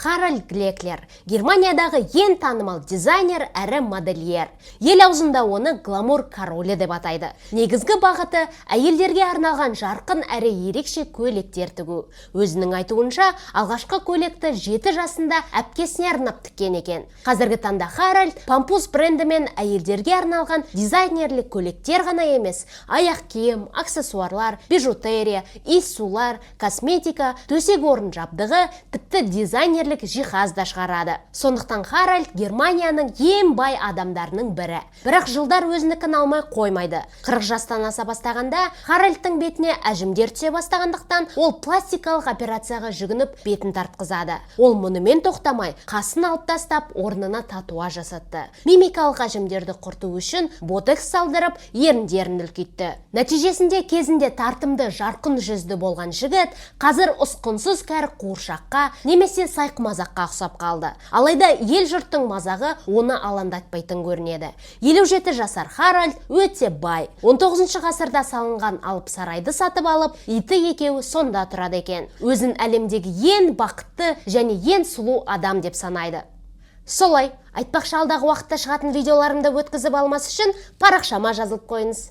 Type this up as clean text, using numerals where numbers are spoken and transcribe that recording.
Харальд Глеклер, Германиядағы ең танымал дизайнер әрі модельер. Ел аузында оны гламур королі деп атайды. Негізгі бағыты әйелдерге арналған жарқын әрі ерекше көйлектер тігу. Өзінің айтуынша, алғашқы көйлекті 7 жасында әпкесіне арнап тіккен екен. Қазіргі таңда Харальд Пампус брендімен әйелдерге арналған дизайнерлік көйлектер ғана емес, аяқ киім, аксессуарлар, бижутерия, иіссулар, косметика, төсек орын жабдығы, тіпті дизайнерлік жиһаз да шығарады. Сондықтан Харальд Германияның ең бай адамдарының бірі. Бірақ жылдар өзінікін алмай қоймайды. 40 жастан аса бастағанда Харальдтың бетіне әжімдер түсе бастағандықтан ол пластикалық операцияға жүгініп бетін тартқызады. Ол мұнымен тоқтамай, қасын алып тастап, орнына татуаж жасатты. Мимикалық әжімдерді құрту үшін ботекс салдырып, еріндерін үлкейтті. Нәтижесінде кезінде тартымды жарқын жүзді болған жігіт қазір ұсқынсыз кәрі қуыршаққа немесе сайқымазаққа ұқсап қалды. Алайда ел жұрттың мазағы оны алаңдатпайтын көрінеді. 57 жасар Харальд өте бай. 19 ғасырда салынған алып сарайды сатып алып, иті екеуі сонда тұрады екен. Өзін әлемдегі ең бақытты және ең сұлу адам деп санайды. Солай, айтпақшы алдағы уақытта шығатын видеоларымды өткізіп алмас үшін парақшама жазылып қойыңыз.